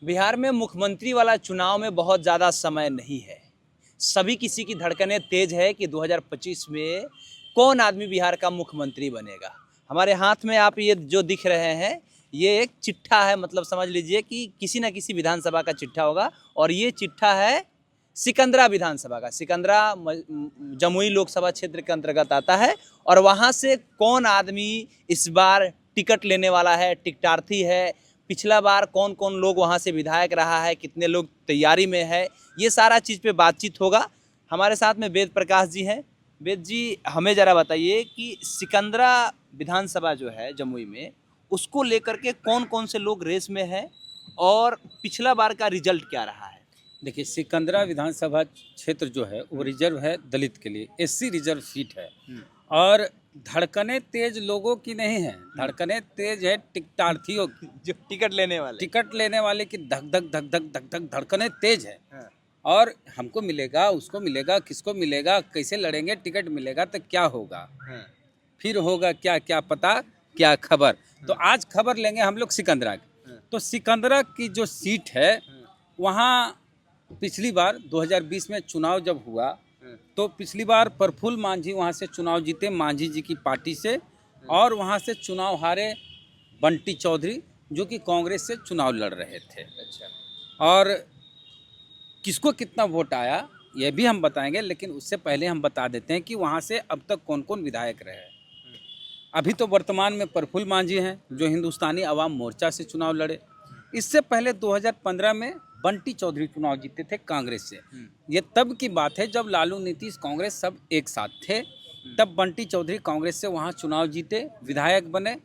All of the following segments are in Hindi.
बिहार में मुख्यमंत्री वाला चुनाव में बहुत ज़्यादा समय नहीं है। सभी किसी की धड़कनें तेज है कि 2025 में कौन आदमी बिहार का मुख्यमंत्री बनेगा। हमारे हाथ में आप ये जो दिख रहे हैं, ये एक चिट्ठा है, मतलब समझ लीजिए कि किसी न किसी विधानसभा का चिट्ठा होगा। और ये चिट्ठा है सिकंदरा विधानसभा का। सिकंदरा जमुई लोकसभा क्षेत्र के अंतर्गत आता है। और वहाँ से कौन आदमी इस बार टिकट लेने वाला है, टिकटार्थी है, पिछला बार कौन कौन लोग वहाँ से विधायक रहा है, कितने लोग तैयारी में है, ये सारा चीज़ पे बातचीत होगा। हमारे साथ में वेद प्रकाश जी हैं। वेद जी, हमें ज़रा बताइए कि सिकंदरा विधानसभा जो है जमुई में, उसको लेकर के कौन कौन से लोग रेस में हैं और पिछला बार का रिजल्ट क्या रहा है। देखिए, सिकंदरा विधानसभा क्षेत्र जो है वो रिजर्व है दलित के लिए, एससी रिजर्व सीट है। और धड़कने तेज लोगों की नहीं है, धड़कने तेज है टिकटार्थियों की, जो टिकट लेने वाले की धक धक धक धक धक धक धड़कने तेज है। हाँ। और हमको मिलेगा, उसको मिलेगा, किसको मिलेगा, कैसे लड़ेंगे, टिकट मिलेगा तो क्या होगा, हाँ। फिर होगा क्या, क्या पता, क्या खबर। तो आज खबर लेंगे हम लोग सिकंदरा की। तो सिकंदरा की जो सीट है वहाँ पिछली बार 2020 में चुनाव जब हुआ तो पिछली बार प्रफुल्ल मांझी वहाँ से चुनाव जीते, मांझी जी की पार्टी से। और वहाँ से चुनाव हारे बंटी चौधरी, जो कि कांग्रेस से चुनाव लड़ रहे थे। अच्छा। और किसको कितना वोट आया ये भी हम बताएंगे, लेकिन उससे पहले हम बता देते हैं कि वहाँ से अब तक कौन कौन विधायक रहे। अभी तो वर्तमान में प्रफुल्ल मांझी हैं, जो हिंदुस्तानी अवाम मोर्चा से चुनाव लड़े। इससे पहले 2015 में बंटी चौधरी चुनाव जीते थे कांग्रेस से। ये तब की बात है जब लालू, नीतीश, कांग्रेस सब एक साथ थे। तब बंटी चौधरी कांग्रेस से वहाँ चुनाव जीते, विधायक बने।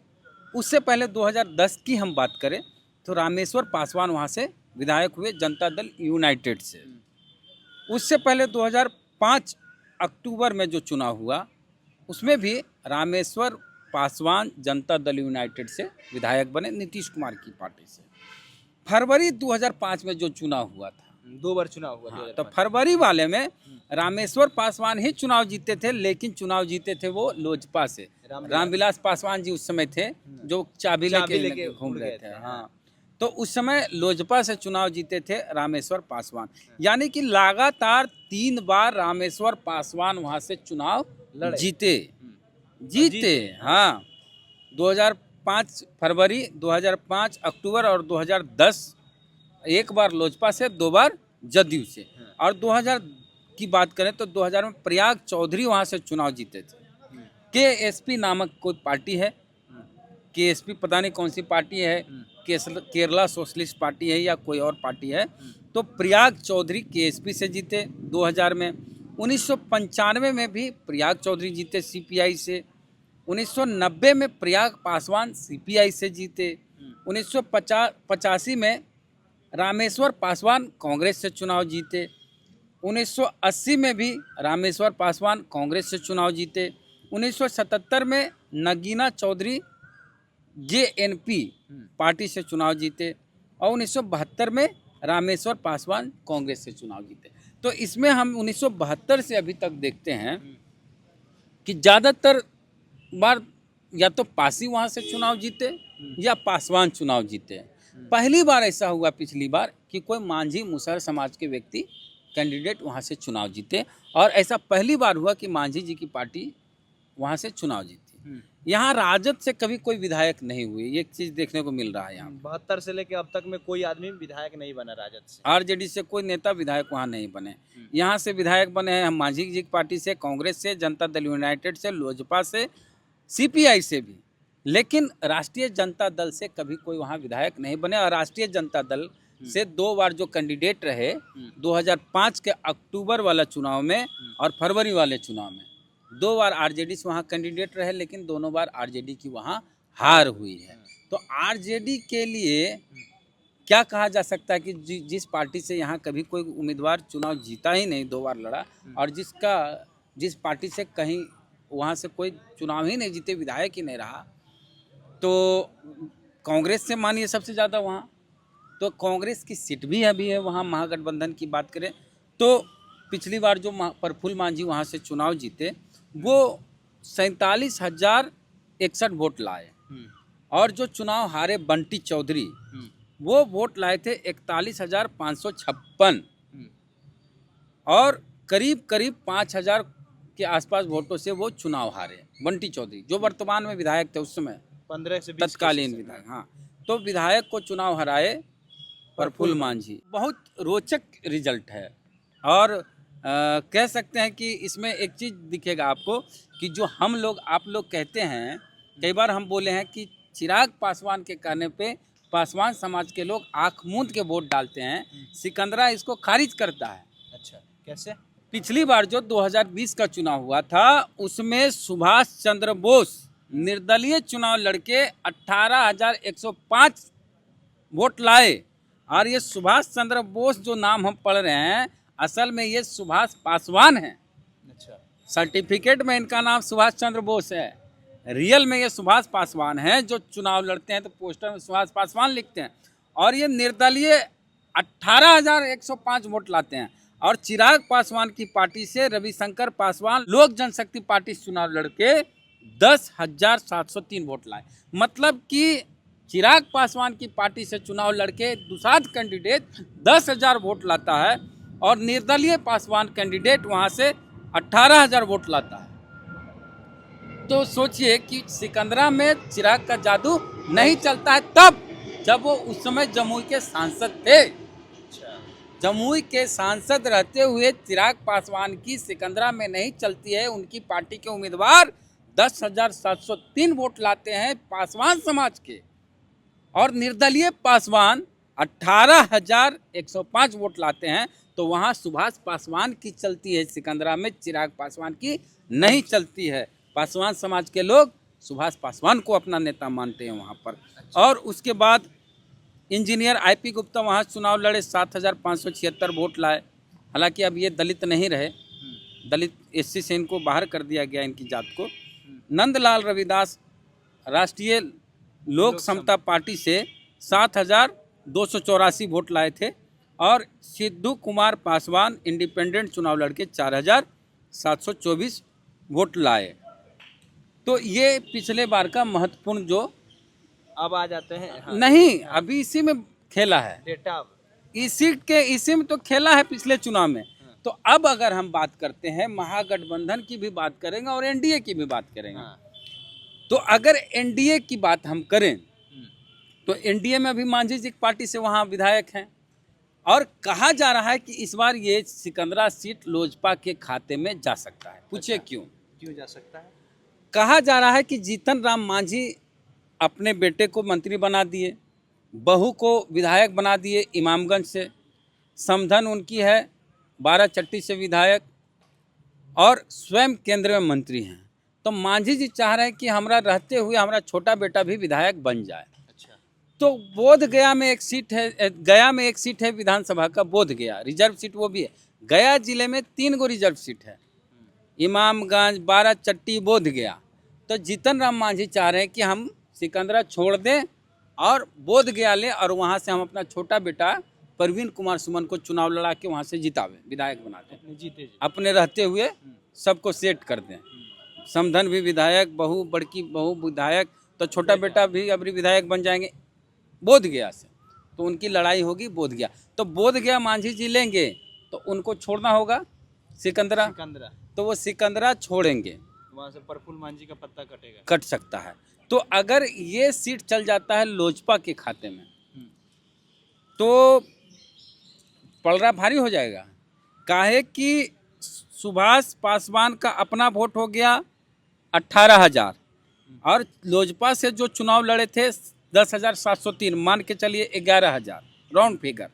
उससे पहले 2010 की हम बात करें तो रामेश्वर पासवान वहाँ से विधायक हुए, जनता दल यूनाइटेड से। उससे पहले 2005 अक्टूबर में जो चुनाव हुआ उसमें भी रामेश्वर पासवान जनता दल यूनाइटेड से विधायक बने, नीतीश कुमार की पार्टी से। फरवरी 2005 में जो चुनाव हुआ था, 2 बार चुनाव हुआ। हाँ, तो फरवरी वाले में रामेश्वर पासवान ही चुनाव जीते थे, लेकिन चुनाव जीते थे वो लोजपा से। रामविलास पासवान जी उस समय थे जो चाबी लेके घूम रहे थे। हाँ, तो उस समय लोजपा से चुनाव जीते थे रामेश्वर पासवान। यानी कि लगातार 3 बार रामेश्वर पासवान वहाँ से चुनाव जीते। हाँ, 2005 फरवरी, 2005 अक्टूबर और 2010 एक बार लोजपा से, 2 बार जदयू से। और 2000 की बात करें तो 2000 में प्रयाग चौधरी वहाँ से चुनाव जीते थे। केएसपी नामक कोई पार्टी है, केएसपी पता नहीं कौन सी पार्टी है, केरला सोशलिस्ट पार्टी है या कोई और पार्टी है। तो प्रयाग चौधरी केएसपी से जीते 2000 में। 1995 में भी प्रयाग चौधरी जीते सीपीआई से। 1990 में प्रयाग पासवान सीपीआई से जीते। 1985 में रामेश्वर पासवान कांग्रेस से चुनाव जीते। 1980 में भी रामेश्वर पासवान कांग्रेस से चुनाव जीते। 1977 में नगीना चौधरी जेएनपी पार्टी से चुनाव जीते। और 1972 में रामेश्वर पासवान कांग्रेस से चुनाव जीते। तो इसमें हम 1972 से अभी तक देखते हैं कि ज़्यादातर बार या तो पासी वहाँ से चुनाव जीते या पासवान चुनाव जीते। पहली बार ऐसा हुआ पिछली बार कि कोई मांझी मुसहर समाज के व्यक्ति कैंडिडेट वहाँ से चुनाव जीते। और ऐसा पहली बार हुआ कि मांझी जी की पार्टी वहाँ से चुनाव जीती। यहाँ राजद से कभी कोई विधायक नहीं हुए, ये चीज़ देखने को मिल रहा है। यहाँ 72 से लेकर अब तक में कोई आदमी विधायक नहीं बना राजद से। आरजेडी से कोई नेता विधायक वहाँ नहीं बने। यहाँ से विधायक बने हैं हम मांझी जी की पार्टी से, कांग्रेस से, जनता दल यूनाइटेड से, लोजपा से, सीपीआई से भी। लेकिन राष्ट्रीय जनता दल से कभी कोई वहाँ विधायक नहीं बने। और राष्ट्रीय जनता दल से 2 बार जो कैंडिडेट रहे, 2005 के अक्टूबर वाला चुनाव में और फरवरी वाले चुनाव में, 2 बार आरजेडी से वहाँ कैंडिडेट रहे, लेकिन दोनों बार आरजेडी की वहाँ हार हुई है। तो आरजेडी के लिए क्या कहा जा सकता है कि जिस पार्टी से यहाँ कभी कोई उम्मीदवार चुनाव जीता ही नहीं, 2 बार लड़ा, और जिस पार्टी से कहीं वहाँ से कोई चुनाव ही नहीं जीते, विधायक ही नहीं रहा, तो कांग्रेस से मानिए सबसे ज़्यादा वहाँ। तो कांग्रेस की सीट भी अभी है वहाँ। महागठबंधन की बात करें तो पिछली बार जो प्रफुल्ल मांझी वहाँ से चुनाव जीते वो 47,061 वोट लाए। और जो चुनाव हारे बंटी चौधरी वो वोट लाए थे 41,556 और करीब करीब 5,000 के आसपास वोटों से वो चुनाव हारे। बंटी चौधरी जो वर्तमान में विधायक थे उस समय, 15 से 20 तत्कालीन विधायक, हाँ, तो विधायक को चुनाव हराए प्रफुल्ल मांझी। बहुत रोचक रिजल्ट है और कह सकते हैं कि इसमें एक चीज़ दिखेगा आपको कि जो हम लोग आप लोग कहते हैं, कई बार हम बोले हैं कि चिराग पासवान के कहने पे पासवान समाज के लोग आँख मूंद के वोट डालते हैं, सिकंदरा इसको खारिज करता है। अच्छा, कैसे? पिछली बार जो 2020 का चुनाव हुआ था उसमें सुभाष चंद्र बोस निर्दलीय चुनाव लड़के 18,105 वोट लाए और ये सुभाष चंद्र बोस जो नाम हम पढ़ रहे हैं असल में ये सुभाष पासवान है। अच्छा, सर्टिफिकेट में इनका नाम सुभाष चंद्र बोस है, रियल में ये सुभाष पासवान है। जो चुनाव लड़ते हैं तो पोस्टर में सुभाष पासवान लिखते हैं और ये निर्दलीय 18,105 वोट लाते हैं। और चिराग पासवान की पार्टी से रविशंकर पासवान लोक जनशक्ति पार्टी से चुनाव लड़के 10,703 वोट लाए। मतलब कि चिराग पासवान की पार्टी से चुनाव लड़के दुसाध कैंडिडेट 10,000 वोट लाता है और निर्दलीय पासवान कैंडिडेट वहां से 18,000 वोट लाता है। तो सोचिए कि सिकंदरा में चिराग का जादू नहीं चलता है तब जब वो उस समय जमुई के सांसद थे। जमुई के सांसद रहते हुए चिराग पासवान की सिकंदरा में नहीं चलती है। उनकी पार्टी के उम्मीदवार 10,703 वोट लाते हैं पासवान समाज के और निर्दलीय पासवान 18,105 वोट लाते हैं। तो वहाँ सुभाष पासवान की चलती है, सिकंदरा में चिराग पासवान की नहीं चलती है। पासवान समाज के लोग सुभाष पासवान को अपना नेता मानते हैं वहाँ पर। और उसके बाद इंजीनियर IP गुप्ता वहाँ चुनाव लड़े, 7,576 वोट लाए। हालांकि अब ये दलित नहीं रहे, दलित SC से इनको बाहर कर दिया गया, इनकी जात को। नंदलाल रविदास राष्ट्रीय लोक समता पार्टी से 7,284 वोट लाए थे और सिद्धू कुमार पासवान इंडिपेंडेंट चुनाव लड़के 4,724 वोट लाए। तो ये पिछले बार का महत्वपूर्ण जो अब आ जाते हैं। हाँ, नहीं, अभी इसी में खेला है, डेटा इसी में तो खेला है पिछले चुनाव में। तो अब अगर हम बात करते हैं महागठबंधन की भी बात करेंगे और NDA की भी बात करेंगे। हाँ। तो अगर NDA की बात हम करें तो NDA में अभी मांझी जी पार्टी से वहाँ विधायक हैं और कहा जा रहा है कि इस बार ये सिकंदरा सीट लोजपा के खाते में जा सकता है। पूछिए क्यों जा सकता है? कहा जा रहा है कि जीतन राम मांझी अपने बेटे को मंत्री बना दिए, बहू को विधायक बना दिए इमामगंज से, समधन उनकी है बाराचट्टी से विधायक और स्वयं केंद्र में मंत्री हैं। तो मांझी जी चाह रहे हैं कि हमरा रहते हुए हमारा छोटा बेटा भी विधायक बन जाए। अच्छा, तो बोध गया में एक सीट है, गया में एक सीट है विधानसभा का, बोध गया रिजर्व सीट वो भी है। गया जिले में 3 गो रिजर्व सीट है, इमामगंज, बाराचट्टी, बोध गया। तो जीतन राम मांझी चाह रहे हैं कि हम सिकंदरा छोड़ दें और बोध गया लें और वहाँ से हम अपना छोटा बेटा परवीन कुमार सुमन को चुनाव लड़ा के वहाँ से जितावें, विधायक बना दें, जीते अपने रहते हुए सबको सेट कर दें। समधन भी विधायक, बहू बड़की बहू विधायक, तो छोटा बेटा भी अभी विधायक बन जाएंगे बोध गया से। तो उनकी लड़ाई होगी बोध गया। तो बोध गया मांझी जी लेंगे तो उनको छोड़ना होगा सिकंदरा, तो वो सिकंदरा छोड़ेंगे, वहाँ से प्रफुल्ल मांझी का पत्ता कटेगा, कट सकता है। तो अगर ये सीट चल जाता है लोजपा के खाते में तो पलड़ा भारी हो जाएगा। काहे कि सुभाष पासवान का अपना वोट हो गया 18,000 और लोजपा से जो चुनाव लड़े थे 10,703, मान के चलिए 11,000 राउंड फिगर।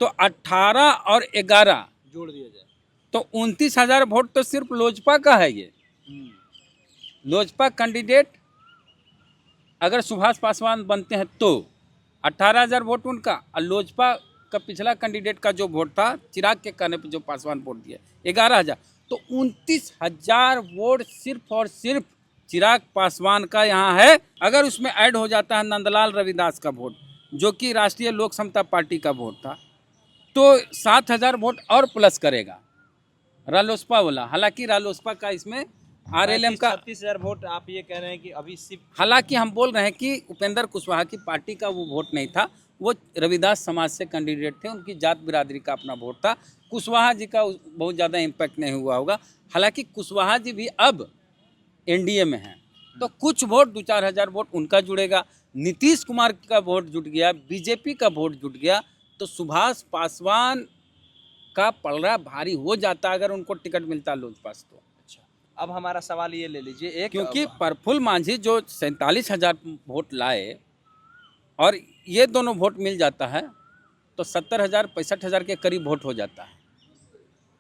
तो 18 और 11 जोड़ दिया जाए तो 29,000 वोट तो सिर्फ लोजपा का है। ये लोजपा कैंडिडेट अगर सुभाष पासवान बनते हैं तो 18,000 वोट उनका, और लोजपा का पिछला कैंडिडेट का जो वोट था चिराग के कहने पर जो पासवान वोट दिया 11,000, तो 29,000 वोट सिर्फ और सिर्फ चिराग पासवान का यहाँ है। अगर उसमें ऐड हो जाता है नंदलाल रविदास का वोट जो कि राष्ट्रीय लोक समता पार्टी का वोट था, तो 7,000 वोट और प्लस करेगा रालोसपा वाला। हालांकि रालोसपा का इसमें RLM का 36,000 वोट, आप ये कह रहे हैं कि अभी सिर्फ, हालांकि हम बोल रहे हैं कि उपेंद्र कुशवाहा की पार्टी का वो वोट नहीं था, वो रविदास समाज से कैंडिडेट थे, उनकी जात बिरादरी का अपना वोट था। कुशवाहा जी का बहुत ज़्यादा इम्पैक्ट नहीं हुआ होगा, हालांकि कुशवाहा जी भी अब एनडीए में हैं, तो कुछ वोट 2-4 हज़ार वोट उनका जुड़ेगा। नीतीश कुमार का वोट जुट गया, बीजेपी का वोट जुट गया, तो सुभाष पासवान का पलड़ा भारी हो जाता अगर उनको टिकट मिलता लोजपा से। तो अच्छा, अब हमारा सवाल ये ले लीजिए एक, क्योंकि प्रफुल्ल मांझी जो 47,000 वोट लाए और ये दोनों वोट मिल जाता है तो 70,000 65,000 के करीब वोट हो जाता है।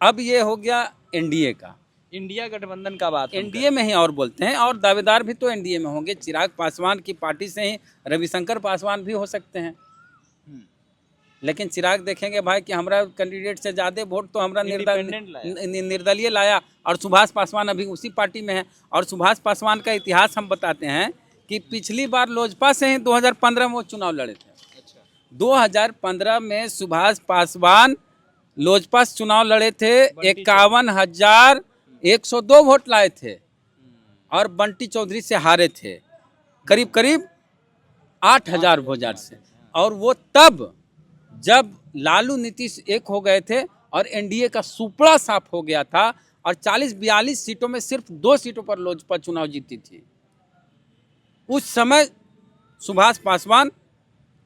अब ये हो गया एनडीए का, इंडिया गठबंधन का बात हम एनडीए में ही और बोलते हैं, और दावेदार भी तो एनडीए में होंगे। चिराग पासवान की पार्टी से ही रविशंकर पासवान भी हो सकते हैं, हम्म, लेकिन चिराग देखेंगे भाई कि हमारा कैंडिडेट से ज़्यादा वोट तो हमारा Independent लाया। निर्दलीय लाया, और सुभाष पासवान अभी उसी पार्टी में है। और सुभाष पासवान का इतिहास हम बताते हैं कि पिछली बार लोजपा से ही 2015 में वो चुनाव लड़े थे। अच्छा, 2015 में सुभाष पासवान लोजपा से चुनाव लड़े थे, बंटी 51,102 वोट लाए थे और बंटी चौधरी से हारे थे करीब करीब 8,000 से। और वो तब जब लालू नीतीश एक हो गए थे और एनडीए का सुपड़ा साफ हो गया था, और 40-42 सीटों में सिर्फ 2 सीटों पर लोजपा चुनाव जीती थी। उस समय सुभाष पासवान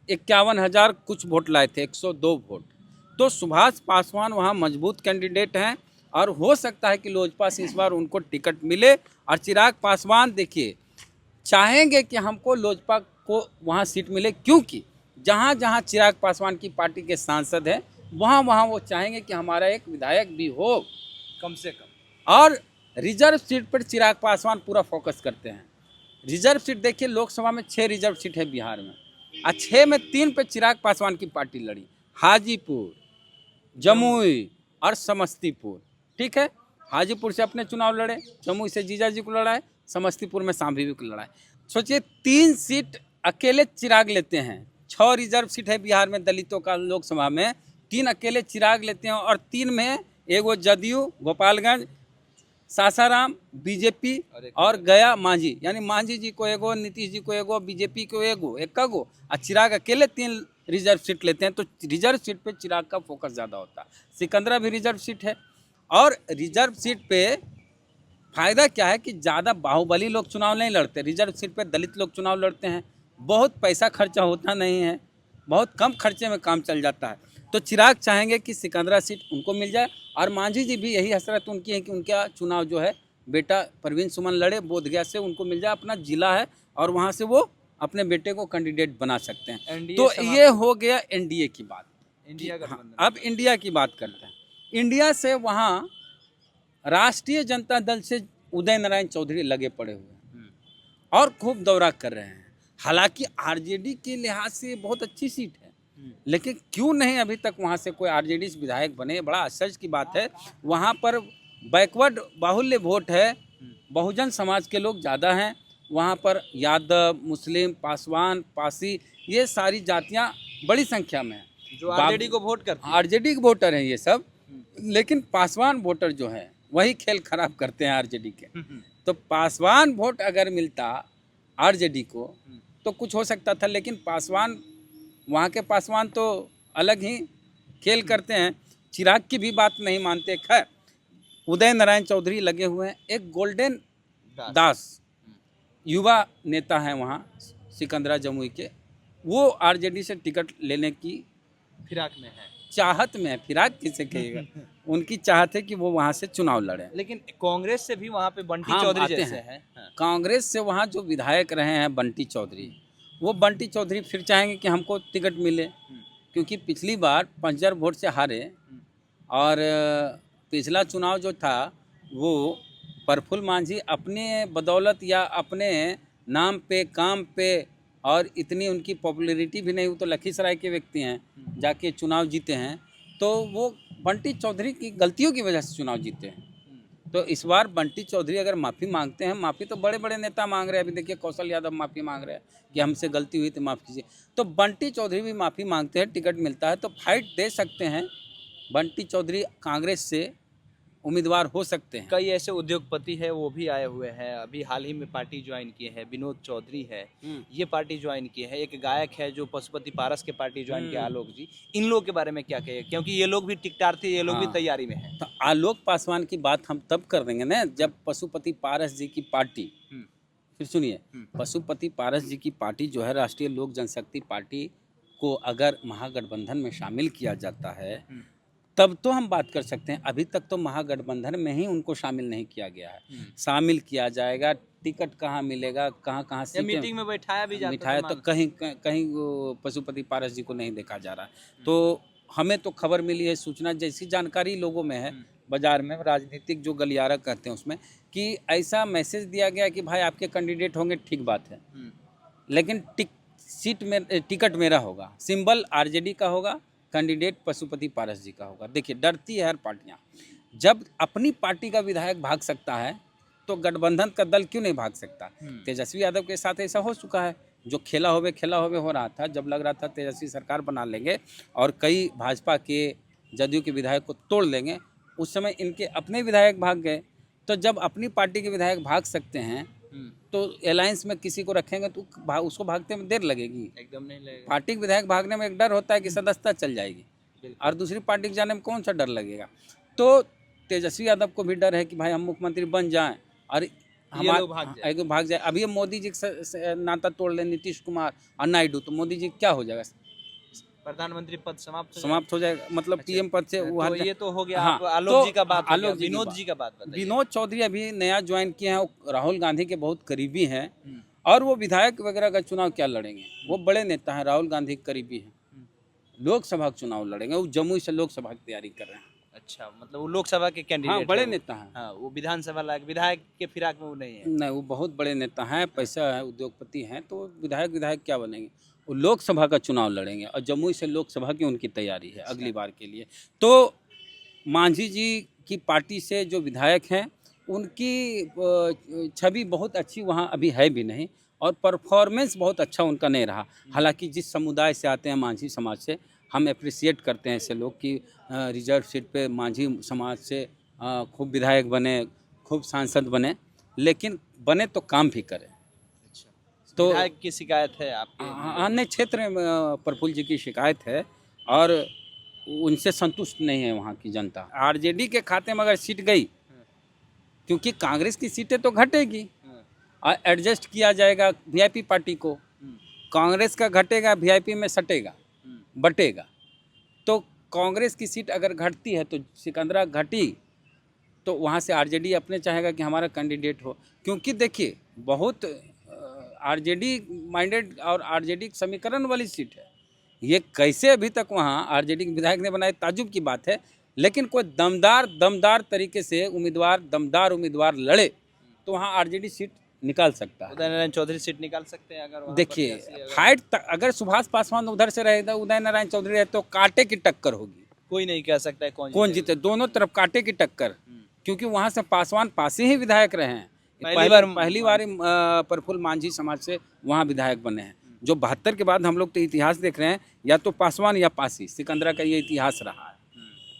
51,000 कुछ वोट लाए थे, 102 वोट। तो सुभाष पासवान वहाँ मजबूत कैंडिडेट हैं, और हो सकता है कि लोजपा से इस बार उनको टिकट मिले। और चिराग पासवान देखिए चाहेंगे कि हमको लोजपा को वहाँ सीट मिले, क्योंकि जहाँ जहाँ चिराग पासवान की पार्टी के सांसद हैं वहाँ वहाँ वो चाहेंगे कि हमारा एक विधायक भी हो कम से कम। और रिजर्व सीट पर चिराग पासवान पूरा फोकस करते हैं। रिजर्व सीट देखिए, लोकसभा में 6 रिजर्व सीट है बिहार में, और 6 में 3 पे चिराग पासवान की पार्टी लड़ी, हाजीपुर, जमुई और समस्तीपुर। ठीक है, हाजीपुर से अपने चुनाव लड़े, जमुई से जीजाजी को लड़ाए, समस्तीपुर में सांभवी को लड़ाए। सोचिए 3 सीट अकेले चिराग लेते हैं। 6 रिजर्व सीट है बिहार में दलितों का, लोकसभा में 3 अकेले चिराग लेते हैं, और 3 में एगो जदयू गोपालगंज, सासाराम बीजेपी और गया मांझी, यानी मांझी जी को एगो, नीतीश जी को एगो, बीजेपी को एगो, एक और चिराग अकेले 3 रिजर्व सीट लेते हैं। तो रिजर्व सीट पे चिराग का फोकस ज़्यादा होता है। सिकंदरा भी रिजर्व सीट है, और रिजर्व सीट पे फायदा क्या है कि ज़्यादा बाहुबली लोग चुनाव नहीं लड़ते, रिजर्व सीट पे दलित लोग चुनाव लड़ते हैं, बहुत पैसा खर्चा होता नहीं है, बहुत कम खर्चे में काम चल जाता है। तो चिराग चाहेंगे कि सिकंदरा सीट उनको मिल जाए, और मांझी जी भी यही हसरत उनकी है कि उनका चुनाव जो है बेटा परवीन सुमन लड़े बोधगया से, उनको मिल जाए, अपना जिला है और वहाँ से वो अपने बेटे को कैंडिडेट बना सकते हैं। NDA तो समाप्त। ये हो गया एनडीए की बात। इंडिया हाँ, गठबंधन। अब इंडिया की बात करते हैं। इंडिया से वहाँ राष्ट्रीय जनता दल से उदय नारायण चौधरी लगे पड़े हुए हैं और खूब दौरा कर रहे हैं। हालांकि आरजेडी के लिहाज से बहुत अच्छी सीट है, लेकिन क्यों नहीं अभी तक वहाँ से कोई आरजेडी विधायक बने, बड़ा आश्चर्य की बात है। वहाँ पर बैकवर्ड बाहुल्य वोट है, बहुजन समाज के लोग ज़्यादा हैं वहाँ पर, यादव, मुस्लिम, पासवान, पासी, ये सारी जातियाँ बड़ी संख्या में हैं जो आरजेडी को वोट करते हैं। आरजेडी के वोटर हैं ये सब, लेकिन पासवान वोटर जो हैं वही खेल खराब करते हैं आरजेडी के। तो पासवान वोट अगर मिलता आरजेडी को तो कुछ हो सकता था, लेकिन पासवान, वहाँ के पासवान तो अलग ही खेल करते हैं, चिराग की भी बात नहीं मानते। खैर, उदय नारायण चौधरी लगे हुए हैं, एक गोल्डन दास युवा नेता हैं वहाँ सिकंदरा जमुई के, वो आरजेडी से टिकट लेने की फिराक में है, चाहत में है। फिराक किसे कहेगा, उनकी चाहत है कि वो वहाँ से चुनाव लड़े। लेकिन कांग्रेस से भी वहाँ पे बंटी हाँ, चौधरी आते जैसे हैं। हैं। हाँ। कांग्रेस से वहाँ जो विधायक रहे हैं बंटी चौधरी, वो बंटी चौधरी फिर चाहेंगे कि हमको टिकट मिले, क्योंकि पिछली बार 5,000 वोट से हारे, और पिछला चुनाव जो था वो प्रफुल्ल मांझी अपने बदौलत या अपने नाम पे, काम पे, और इतनी उनकी पॉपुलैरिटी भी नहीं, वो तो लखीसराय के व्यक्ति हैं, जाके चुनाव जीते हैं, तो वो बंटी चौधरी की गलतियों की वजह से चुनाव जीते हैं। तो इस बार बंटी चौधरी अगर माफ़ी मांगते हैं, माफ़ी तो बड़े बड़े नेता मांग रहे हैं, अभी देखिए कौशल यादव माफ़ी मांग रहे हैं कि हमसे गलती हुई तो माफ़ कीजिए, तो बंटी चौधरी भी माफ़ी मांगते हैं, टिकट मिलता है तो फाइट दे सकते हैं। बंटी चौधरी कांग्रेस से उम्मीदवार हो सकते हैं। कई ऐसे उद्योगपति है वो भी आए हुए हैं, अभी हाल ही में पार्टी ज्वाइन किए हैं। विनोद चौधरी है, ये पार्टी ज्वाइन किए हैं। एक गायक है जो पशुपति पारस के पार्टी ज्वाइन किया, आलोक जी। इन लोगों के बारे में क्या कहें, क्योंकि ये लोग भी टिकटार थे, ये लोग भी हाँ। तैयारी में हैं। तो आलोक पासवान की बात हम तब कर देंगे ना जब पशुपति पारस जी की पार्टी, हम्म, फिर सुनिए, हम्म। पशुपति पारस जी की पार्टी जो है राष्ट्रीय लोक जनशक्ति पार्टी को अगर महागठबंधन में शामिल किया जाता है हम्म, तब तो हम बात कर सकते हैं। अभी तक तो महागठबंधन में ही उनको शामिल नहीं किया गया है। हम्म। शामिल किया जाएगा, टिकट कहाँ मिलेगा, कहाँ कहाँ या सीटें मीटिंग में बैठाया भी जाता मिठाया, था, तो कहीं कहीं वो पशुपति पारस जी को नहीं देखा जा रहा है। तो हमें तो खबर मिली है, सूचना जैसी जानकारी लोगों में है, बाजार में राजनीतिक जो गलियारा कहते हैं उसमें, कि ऐसा मैसेज दिया गया कि भाई आपके कैंडिडेट होंगे, ठीक बात है, लेकिन टिकट मेरा होगा, सिंबल आरजेडी का होगा, कैंडिडेट पशुपति पारस जी का होगा। देखिए, डरती है हर पार्टियां। जब अपनी पार्टी का विधायक भाग सकता है तो गठबंधन का दल क्यों नहीं भाग सकता। तेजस्वी यादव के साथ ऐसा हो चुका है, जो खेला होवे हो रहा था। जब लग रहा था तेजस्वी सरकार बना लेंगे और कई भाजपा के, जदयू के विधायक को तोड़ लेंगे, उस समय इनके अपने विधायक भाग गए। तो जब अपनी पार्टी के विधायक भाग सकते हैं तो अलायंस में किसी को रखेंगे तो उसको भागते में देर लगेगी। एकदम नहीं लगेगा। पार्टी के विधायक भागने में एक डर होता है कि सदस्यता चल जाएगी, और दूसरी पार्टी के जाने में कौन सा डर लगेगा। तो तेजस्वी यादव को भी डर है कि भाई हम मुख्यमंत्री बन जाएं और हमारे भाग जाए। अभी मोदी जी से नाता तोड़ ले नीतीश कुमार और नायडू, तो मोदी जी क्या हो जाएगा, प्रधानमंत्री पद समाप्त हो जाएगा, मतलब पीएम पद से वो तो ये तो हो गया। हाँ, आप आलोक जी का बात हो गया, आलोक जी की विनोद बात। जी का बात बताइए। विनोद चौधरी अभी नया ज्वाइन किए हैं, वो राहुल गांधी के बहुत करीबी हैं, और वो विधायक वगैरह का चुनाव क्या लड़ेंगे, वो बड़े नेता हैं, राहुल गांधी के करीबी हैं। लोकसभा का चुनाव लड़ेंगे, वो जमुई से लोकसभा की तैयारी कर रहे हैं। अच्छा, मतलब वो लोकसभा के कैंडिडेट हाँ, बड़े हैं वो। नेता हैं। हाँ, वो विधानसभा लायक विधायक के फिराक में वो नहीं है। नहीं, वो बहुत बड़े नेता हैं, पैसा है, उद्योगपति हैं, तो विधायक क्या बनेंगे। वो लोकसभा का चुनाव लड़ेंगे और जमुई से लोकसभा की उनकी तैयारी है अगली बार के लिए। तो मांझी जी की पार्टी से जो विधायक हैं उनकी छवि बहुत अच्छी वहाँ अभी है भी नहीं, और परफॉर्मेंस बहुत अच्छा उनका नहीं रहा। हालांकि जिस समुदाय से आते हैं, मांझी समाज से, हम अप्रिसिएट करते हैं ऐसे लोग कि रिजर्व सीट पे मांझी समाज से खूब विधायक बने, खूब सांसद बने, लेकिन बने तो काम भी करें। तो विधायक की शिकायत है आपके? अन्य क्षेत्र में प्रफुल्ल जी की शिकायत है और उनसे संतुष्ट नहीं है वहाँ की जनता। आरजेडी के खाते में अगर सीट गई, क्योंकि कांग्रेस की सीटें तो घटेगी और एडजस्ट किया जाएगा वीआईपी पार्टी को, कांग्रेस का घटेगा, वीआईपी में सटेगा, बटेगा। तो कांग्रेस की सीट अगर घटती है तो सिकंदरा घटी, तो वहाँ से आरजेडी अपने चाहेगा कि हमारा कैंडिडेट हो। क्योंकि देखिए, बहुत आरजेडी माइंडेड और आरजेडी समीकरण वाली सीट है। ये कैसे अभी तक वहाँ आरजेडी के विधायक ने बनाए, ताजुब की बात है। लेकिन कोई दमदार तरीके से दमदार उम्मीदवार लड़े तो वहाँ आरजेडी सीट निकाल सकता है। उदय नारायण चौधरी सीट निकाल सकते हैं अगर। देखिए, फाइट अगर सुभाष पासवान उधर से रहेगा, उदय नारायण चौधरी रहे, तो कांटे की टक्कर होगी। कोई नहीं कह सकता है कौन जीते, दोनों तरफ कांटे की टक्कर। क्योंकि वहाँ से पासवान पासे ही विधायक रहे हैं। पहली बार प्रफुल्ल मांझी समाज से वहाँ विधायक बने हैं। जो 72 के बाद हम लोग तो इतिहास देख रहे हैं, या तो पासवान या पासी, सिकंदरा का ये इतिहास रहा है।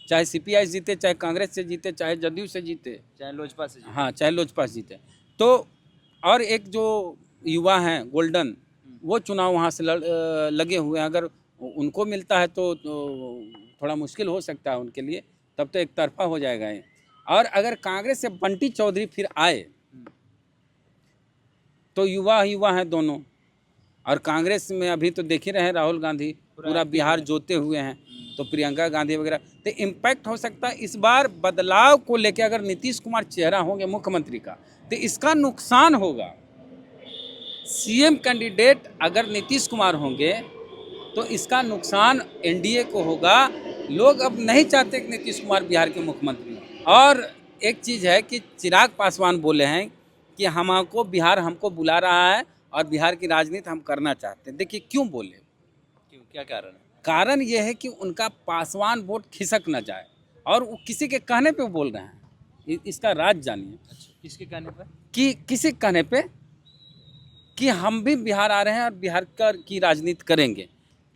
चाहे सीपीआई जीते, चाहे कांग्रेस से जीते, चाहे जदयू से जीते, चाहे लोजपा से जीते। हाँ, चाहे लोजपा से जीते। तो और एक जो युवा हैं गोल्डन, वो चुनाव वहाँ से लगे हुए हैं। अगर उनको मिलता है तो थोड़ा मुश्किल हो सकता है उनके लिए, तब तो एक तरफा हो जाएगा ये। और अगर कांग्रेस से बंटी चौधरी फिर आए तो युवा हैं दोनों। और कांग्रेस में अभी तो देख ही रहे हैं, राहुल गांधी पूरा बिहार जोते हुए हैं, तो प्रियंका गांधी वगैरह, तो इम्पैक्ट हो सकता है इस बार बदलाव को लेकर। अगर नीतीश कुमार चेहरा होंगे मुख्यमंत्री का, तो इसका नुकसान होगा। सीएम कैंडिडेट अगर नीतीश कुमार होंगे तो इसका नुकसान एनडीए को होगा। लोग अब नहीं चाहते कि नीतीश कुमार बिहार के मुख्यमंत्री हों। और एक चीज़ है कि चिराग पासवान बोले हैं कि बिहार हमको बुला रहा है और बिहार की राजनीति हम करना चाहते हैं। देखिए क्यों बोले, क्या कारण है? कारण यह है कि उनका पासवान वोट खिसक न जाए, और वो किसी के कहने पे बोल रहे हैं। इसका राज जानिए। अच्छा, किसके कहने पर? कि किसी के कहने पे कि हम भी बिहार आ रहे हैं और बिहार की राजनीति करेंगे।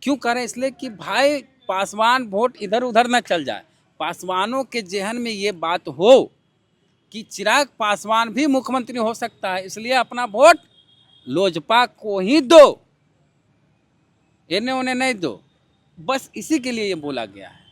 क्यों करें? इसलिए कि भाई पासवान वोट इधर उधर न चल जाए। पासवानों के जहन में ये बात हो कि चिराग पासवान भी मुख्यमंत्री हो सकता है, इसलिए अपना वोट लोजपा को ही दो, इन्हें उन्हें नहीं दो, बस इसी के लिए ये बोला गया है।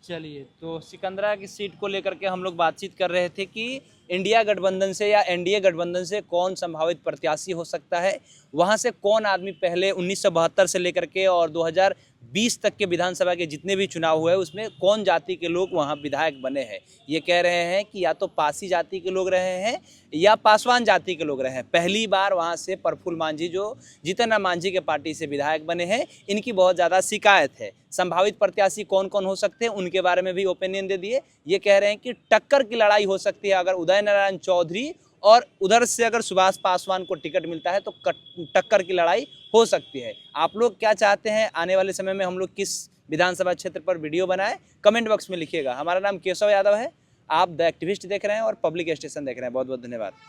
चलिए, तो सिकंदरा की सीट को लेकर के हम लोग बातचीत कर रहे थे कि इंडिया गठबंधन से या एनडीए गठबंधन से कौन संभावित प्रत्याशी हो सकता है, वहां से कौन आदमी पहले 1972 से लेकर के और 2020 तक के विधानसभा के जितने भी चुनाव हुए उसमें कौन जाति के लोग वहां विधायक बने हैं। ये कह रहे हैं कि या तो पासी जाति के लोग रहे हैं या पासवान जाति के लोग रहे हैं। पहली बार वहां से प्रफुल्ल मांझी जो जीतन राम मांझी के पार्टी से विधायक बने हैं, इनकी बहुत ज़्यादा शिकायत है। संभावित प्रत्याशी कौन कौन हो सकते हैं उनके बारे में भी ओपिनियन दे दिए। ये कह रहे हैं कि टक्कर की लड़ाई हो सकती है, अगर उदय नारायण चौधरी और उधर से अगर सुभाष पासवान को टिकट मिलता है तो टक्कर की लड़ाई हो सकती है। आप लोग क्या चाहते हैं, आने वाले समय में हम लोग किस विधानसभा क्षेत्र पर वीडियो बनाएं, कमेंट बॉक्स में लिखिएगा। हमारा नाम केशव यादव है, आप द एक्टिविस्ट देख रहे हैं और पब्लिक स्टेशन देख रहे हैं। बहुत बहुत धन्यवाद।